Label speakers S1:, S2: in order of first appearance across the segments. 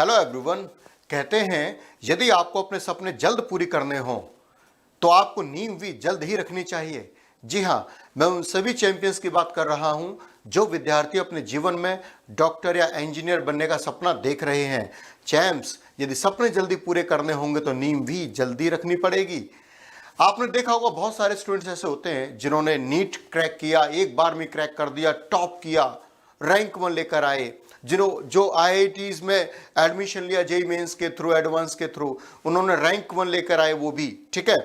S1: Hello everyone. कहते हैं यदि आपको अपने सपने जल्द पूरी करने हों तो आपको नींव भी जल्द ही रखनी चाहिए। जी हाँ, मैं उन सभी चैंपियंस की बात कर रहा हूं जो विद्यार्थी अपने जीवन में डॉक्टर या इंजीनियर बनने का सपना देख रहे हैं। चैंप्स, यदि सपने जल्दी पूरे करने होंगे तो नींव भी जल्दी रखनी पड़ेगी। आपने देखा होगा बहुत सारे स्टूडेंट्स ऐसे होते हैं जिन्होंने नीट क्रैक किया, एक बार में क्रैक कर दिया, टॉप किया, रैंक 1 लेकर आए। जो आईआईटीज में एडमिशन लिया जेईई मेंस के थ्रू, एडवांस के थ्रू, उन्होंने रैंक 1 लेकर आए वो भी, ठीक है।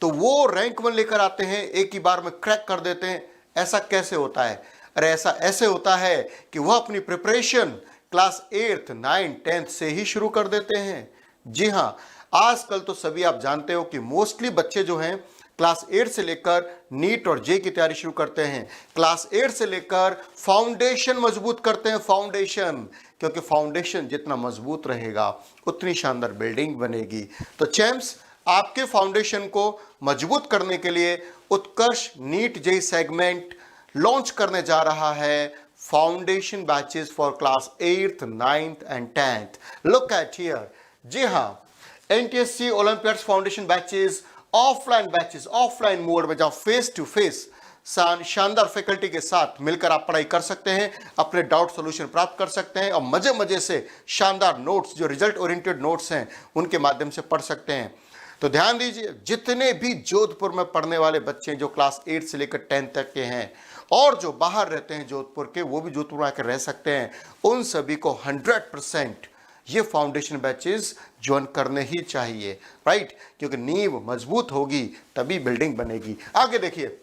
S1: तो वो रैंक 1 लेकर आते हैं, एक ही बार में क्रैक कर देते हैं। ऐसा कैसे होता है? अरे ऐसा ऐसे होता है कि वह अपनी preparation class 8th 9th 10th से ही शुरू कर देते हैं। जी हाँ, आजकल तो सभी आप जानते हो कि मोस्टली बच्चे जो हैं क्लास 8 से लेकर नीट और जे की तैयारी शुरू करते हैं। क्लास 8 से लेकर फाउंडेशन मजबूत करते हैं, फाउंडेशन, क्योंकि फाउंडेशन जितना मजबूत रहेगा उतनी शानदार बिल्डिंग बनेगी। तो चैंप्स, आपके फाउंडेशन को मजबूत करने के लिए Utkarsh NEET J segment launch करने जा रहा है foundation batches for class 8th 9th and 10th। Look at here. जी हाँ, NTSC olympiads foundation batches, offline batches, offline mode में जहां फेस टू फेस शानदार फैकल्टी के साथ मिलकर आप पढ़ाई कर सकते हैं, अपने डाउट सॉल्यूशन प्राप्त कर सकते हैं और मजे मजे से शानदार नोट्स, जो रिजल्ट ओरिएंटेड नोट्स हैं, उनके माध्यम से पढ़ सकते हैं। तो ध्यान दीजिए, जितने भी जोधपुर में पढ़ने वाले बच्चे जो क्लास 8 से लेकर 10 तक के हैं और जो बाहर रहते हैं जोधपुर के, वो भी जोधपुर में आकर रह सकते हैं, उन सभी को 100% ये फाउंडेशन बैचेस ज्वाइन करने ही चाहिए, राइट? क्योंकि नींव मजबूत होगी तभी बिल्डिंग बनेगी। आगे देखिए,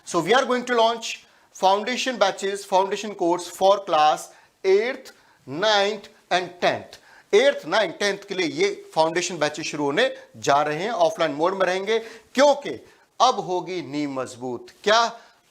S1: so we are going to launch foundation batches, foundation course for class 8th 9th and 10th। 8th 9th 10th के लिए ये फाउंडेशन बैचेस शुरू होने जा रहे हैं, ऑफलाइन मोड में रहेंगे, क्योंकि अब होगी नींव मजबूत। क्या?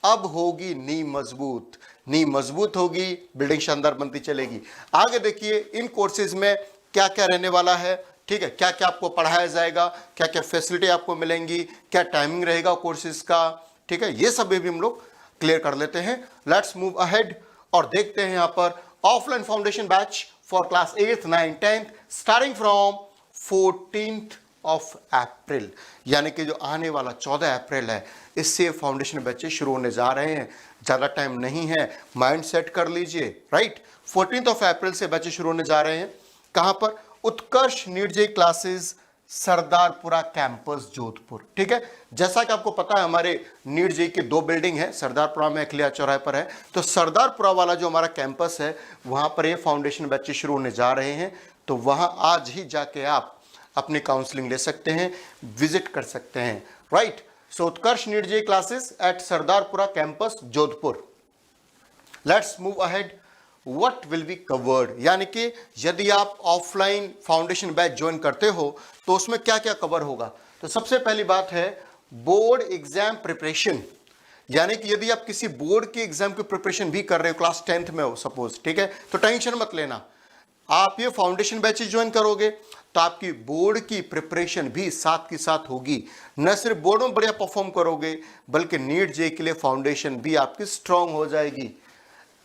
S1: अब होगी नींव मजबूत। नींव मजबूत होगी, बिल्डिंग शानदार बनती चलेगी। आगे देखिए, इन कोर्सेज में क्या क्या रहने वाला है, ठीक है, क्या क्या आपको पढ़ाया जाएगा, क्या क्या फैसिलिटी आपको मिलेंगी, क्या टाइमिंग रहेगा कोर्सेज का, ठीक है, ये सब भी हम लोग क्लियर कर लेते हैं। लेट्स मूव अहेड और देखते हैं यहां पर offline foundation batch for class 8th 9th 10th starting from 14th of April, यानी कि जो आने वाला 14 अप्रैल है, इससे फाउंडेशन बैचेस शुरू होने जा रहे हैं। ज़्यादा टाइम नहीं है, माइंड सेट कर लीजिए, राइट? 14th ऑफ अप्रैल से बैचेस शुरू होने जा रहे हैं। कहाँ पर? उत्कर्ष NEET JEE classes, Sardarpura campus Jodhpur, ठीक है। जैसा कि आपको पता है, हमारे नीट जे की 2 बिल्डिंग है, सरदारपुरा में, अखिलिया चौराहे पर है। तो सरदारपुरा वाला जो हमारा कैंपस है, वहाँ पर ये फाउंडेशन बैचेस शुरू होने जा रहे हैं। तो वहाँ आज ही जाके आप अपनी काउंसलिंग ले सकते हैं, विजिट कर सकते हैं, right? So Utkarsh NEET JEE classes at Sardarpura campus Jodhpur. Let's move ahead. What will be covered, यानी कि यदि आप ऑफलाइन फाउंडेशन बैच ज्वाइन करते हो तो उसमें क्या क्या कवर होगा। तो सबसे पहली बात है बोर्ड एग्जाम प्रिपरेशन, यानी कि यदि आप किसी बोर्ड के एग्जाम की प्रिपरेशन भी कर रहे हो, क्लास 10th में हो सपोज, ठीक है, तो टेंशन मत लेना। आप ये फाउंडेशन बैचेस ज्वाइन करोगे तो आपकी बोर्ड की प्रिपरेशन भी साथ के साथ होगी। न सिर्फ बोर्ड में बढ़िया परफॉर्म करोगे, बल्कि नीट जे के लिए फाउंडेशन भी आपकी स्ट्रांग हो जाएगी।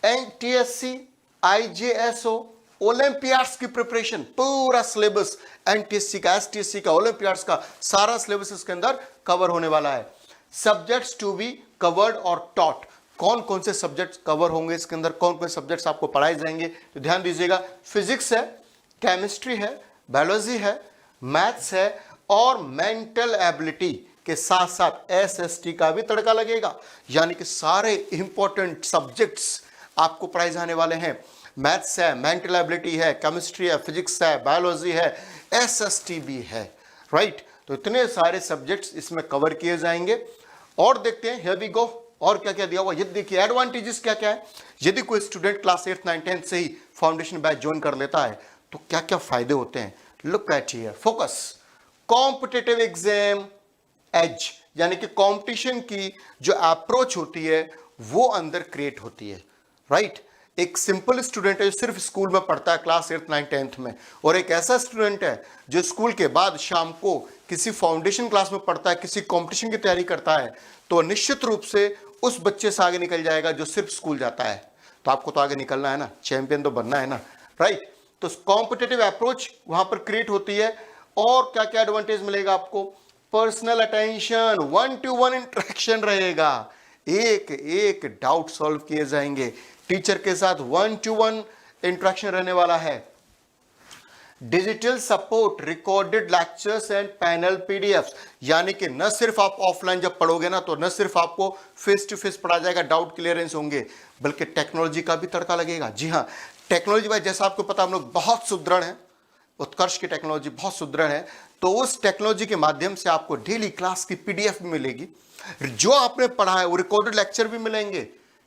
S1: एनटीएससी, आईजेएसओ, ओलंपियाड्स की प्रिपरेशन, पूरा सिलेबस एनटीएससी का, एसटीएससी का, ओलंपियाड्स का सारा सिलेबस इसके अंदर कवर होने वाला है। सब्जेक्ट्स टू बी कवर्ड और टॉट, कौन कौन से सब्जेक्ट्स कवर होंगे इसके अंदर, कौन कौन से सब्जेक्ट्स आपको पढ़ाए जाएंगे, तो ध्यान दीजिएगा। फिजिक्स है, केमिस्ट्री है, बायोलॉजी है, मैथ्स है और मेंटल एबिलिटी के साथ साथ एसएसटी का भी तड़का लगेगा, यानी कि सारे इंपॉर्टेंट सब्जेक्ट्स आपको पढ़ाए जाने वाले हैं। मैथ्स है, मेंटल एबिलिटी है, केमिस्ट्री है, फिजिक्स है, बायोलॉजी है, एसएसटी भी है, राइट? तो इतने सारे सब्जेक्ट्स इसमें कवर किए जाएंगे। और देखते हैं, हियर वी गो, और क्या क्या दिया हुआ ये देखिए। एडवांटेजेस क्या क्या है, यदि कोई student class 8th 9th 10th से ही फाउंडेशन बैच ज्वाइन कर लेता है तो क्या क्या फायदे होते हैं। Look at here, focus, competitive exam as, यानी कि कंपटीशन की जो अप्रोच होती है वो अंदर क्रिएट होती है, राइट? एक सिंपल स्टूडेंट है जो सिर्फ स्कूल में पढ़ता है क्लास 8th 9th 10th में, और एक ऐसा स्टूडेंट है जो स्कूल के बाद शाम को किसी फाउंडेशन क्लास में पढ़ता है, किसी कंपटीशन की तैयारी करता है, तो निश्चित रूप से उस बच्चे से आगे निकल जाएगा जो सिर्फ स्कूल जाता है। तो आपको तो आगे निकलना है ना, चैंपियन तो बनना है ना, राइट? तो कॉम्पिटिटिव अप्रोच वहां पर क्रिएट होती है। और क्या क्या एडवांटेज मिलेगा आपको? पर्सनल अटेंशन, 1-to-1 इंटरेक्शन रहेगा, एक एक डाउट सॉल्व किए जाएंगे, टीचर के साथ 1-to-1 इंटरेक्शन रहने वाला है। Digital support, recorded lectures and panel PDFs, यानी कि न सिर्फ आप ऑफलाइन जब पढ़ोगे ना तो न सिर्फ आपको फेस टू फेस पढ़ा जाएगा, डाउट क्लियरेंस होंगे, बल्कि टेक्नोलॉजी का भी तड़का लगेगा। जी हाँ, टेक्नोलॉजी भाई जैसा आपको पता हम लोग बहुत सुदृढ़ हैं, उत्कर्ष की टेक्नोलॉजी बहुत सुदृढ़ है, तो उस टेक्नोलॉजी के माध्यम से आपको डेली क्लास की पीडीएफ भी मिलेगी, जो आपने पढ़ा है वो रिकॉर्डेड लेक्चर भी मिलेंगे।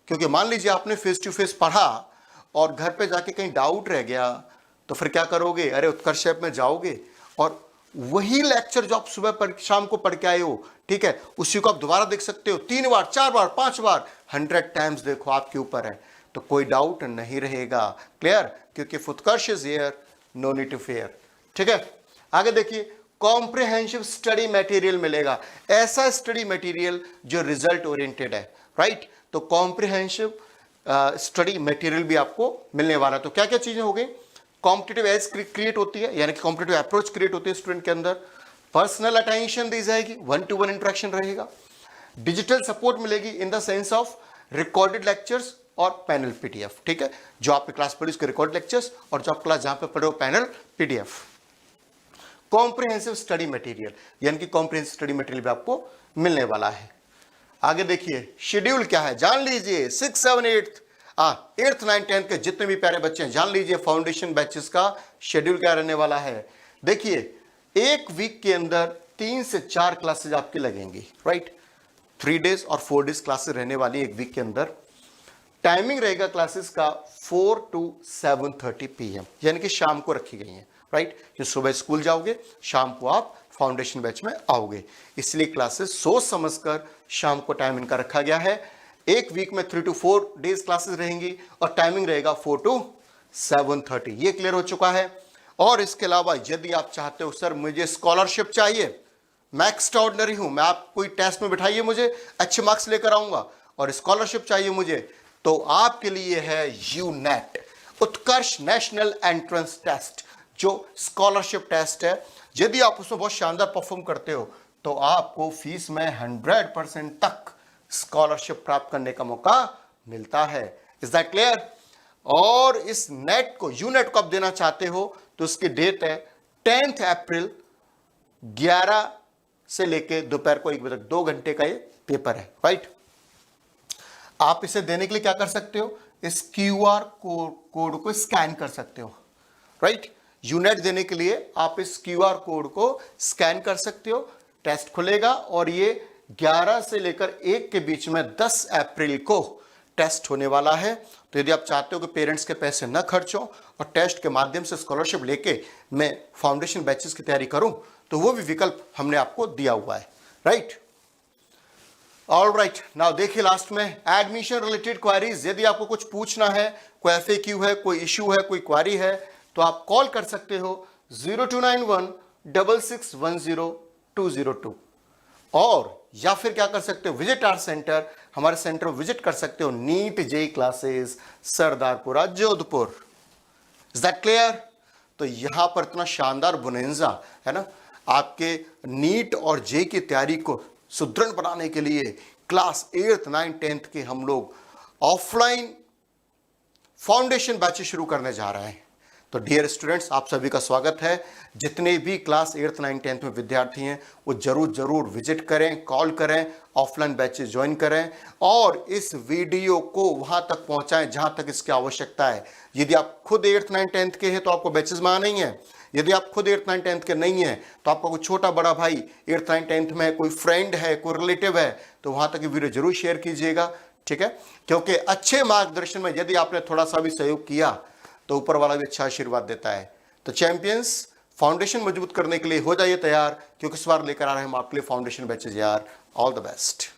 S1: क्योंकि मान लीजिए आपने फेस टू फेस पढ़ा और घर पे जाके कहीं डाउट रह गया तो फिर क्या करोगे? अरे उत्कर्ष ऐप में जाओगे और वही लेक्चर जो आप सुबह शाम को पढ़ के आए हो, ठीक है, उसी को आप दोबारा देख सकते हो, 3 बार 4 बार 5 बार 100 टाइम्स देखो, आपके ऊपर है, तो कोई डाउट नहीं रहेगा। क्लियर? क्योंकि Utkarsh is here, no need to fear. ठीक है, आगे देखिए, कॉम्प्रिहेंसिव स्टडी मटेरियल मिलेगा, ऐसा स्टडी मटेरियल जो रिजल्ट ओरिएंटेड है, राइट? तो कॉम्प्रिहेंसिव स्टडी मटेरियल भी आपको मिलने वाला है। तो क्या क्या चीजें हो गई? कॉम्पिटिटिव एज क्रिएट होती है, यानी कि कॉम्पिटिटिव अप्रोच क्रिएट होती है स्टूडेंट के अंदर, पर्सनल अटेंशन दी जाएगी, 1-to-1 इंटरेक्शन रहेगा, डिजिटल सपोर्ट मिलेगी in the sense of recorded lectures और पैनल पीडीएफ। ठीक है, जो आपने क्लास पढ़ी उसके रिकॉर्ड लेक्चर्स और जो आप क्लास जहां पे पढ़े हो panel PDF. Comprehensive study material, यानी कि कॉम्प्रिहेंसिव स्टडी मटेरियल भी आपको मिलने वाला है। आगे देखिए, शेड्यूल क्या है जान लीजिए। 6, 7, 8th 9th 10th के जितने भी प्यारे बच्चे हैं जान लीजिए फाउंडेशन बैचेस का शेड्यूल क्या रहने वाला है। देखिए, एक वीक के अंदर 3 से 4 क्लासेज आपकी लगेंगी, राइट? 3 days और 4 days क्लासेस रहने वाली एक वीक के अंदर। टाइमिंग रहेगा क्लासेस का 4 to 7:30 PM, यानी कि शाम को रखी गई है, राइट? कि सुबह स्कूल जाओगे, शाम को आप फाउंडेशन बैच में आओगे, इसलिए क्लासेस सोच समझकर शाम को टाइम इनका रखा गया है। एक वीक में 3 to 4 days क्लासेस रहेंगी और टाइमिंग रहेगा 4 to 7:30। ये क्लियर हो चुका है। और इसके अलावा यदि आप चाहते हो सर मुझे स्कॉलरशिप चाहिए, मैं एक्स्ट्राऑर्डिनरी हूं, मैं आप कोई टेस्ट में बिठाइए मुझे, अच्छे मार्क्स लेकर आऊंगा और स्कॉलरशिप चाहिए मुझे, तो आपके लिए है यूनेट, उत्कर्ष नेशनल एंट्रेंस टेस्ट, जो स्कॉलरशिप टेस्ट है। यदि आप उसमें बहुत शानदार परफॉर्म करते हो तो आपको फीस में 100% तक स्कॉलरशिप प्राप्त करने का मौका मिलता है। Is that clear? और इस नेट को, यूनेट को आप देना चाहते हो तो उसकी डेट है 10th अप्रैल, 11 से लेके दोपहर को 1 बजे तक, 2 घंटे का ये पेपर है, राइट? आप इसे देने के लिए क्या कर सकते हो? इस QR कोड को स्कैन कर सकते हो, राइट? यूनेट देने के लिए आप इस QR कोड को स्कैन कर सकते हो, टेस्ट खुलेगा और ये 11 से लेकर 1 के बीच में 10 अप्रैल को टेस्ट होने वाला है। तो यदि आप चाहते हो कि पेरेंट्स के पैसे न खर्च हो और टेस्ट के माध्यम से स्कॉलरशिप लेके मैं फाउंडेशन बैचेस की तैयारी करूं, तो वो भी विकल्प हमने आपको दिया हुआ है, राइट? ऑल राइट, नाउ देखिए लास्ट में एडमिशन रिलेटेड क्वारीज। यदि आपको कुछ पूछना है, कोई FAQ है, कोई इश्यू है, कोई क्वारी है, तो आप कॉल कर सकते हो 0291 6610 202, और या फिर क्या कर सकते हो, विजिट आवर सेंटर, हमारे सेंटर विजिट कर सकते हो, NEET JEE classes, Sardarpura, Jodhpur. Is that clear? तो यहां पर इतना शानदार बोनेंजा है ना, आपके नीट और JEE की तैयारी को सुदृढ़ बनाने के लिए क्लास 8th 9th 10th के हम लोग ऑफलाइन फाउंडेशन बैचेस शुरू करने जा रहे हैं। तो डियर स्टूडेंट्स, आप सभी का स्वागत है। जितने भी क्लास 8th 9th 10th में विद्यार्थी हैं वो जरूर विजिट करें, कॉल करें, ऑफलाइन बैचेस ज्वाइन करें और इस वीडियो को वहां तक पहुंचाएं जहां तक इसकी आवश्यकता है। यदि आप खुद 8th 9th 10th के हैं तो आपको बैचेस में आना नहीं है। यदि आप खुद 8th 9th 10th के नहीं है तो आपका कोई छोटा बड़ा भाई 8th 9th 10th में, कोई फ्रेंड है, कोई रिलेटिव है, तो वहां तक वीडियो जरूर शेयर कीजिएगा, ठीक है? क्योंकि अच्छे मार्गदर्शन में यदि आपने थोड़ा सा भी सहयोग किया तो ऊपर वाला भी अच्छा आशीर्वाद देता है। तो चैंपियंस, फाउंडेशन मजबूत करने के लिए हो जाइए तैयार, क्योंकि इस बार लेकर आ रहे हैं हम आपके लिए फाउंडेशन बैचेस यार। All the best.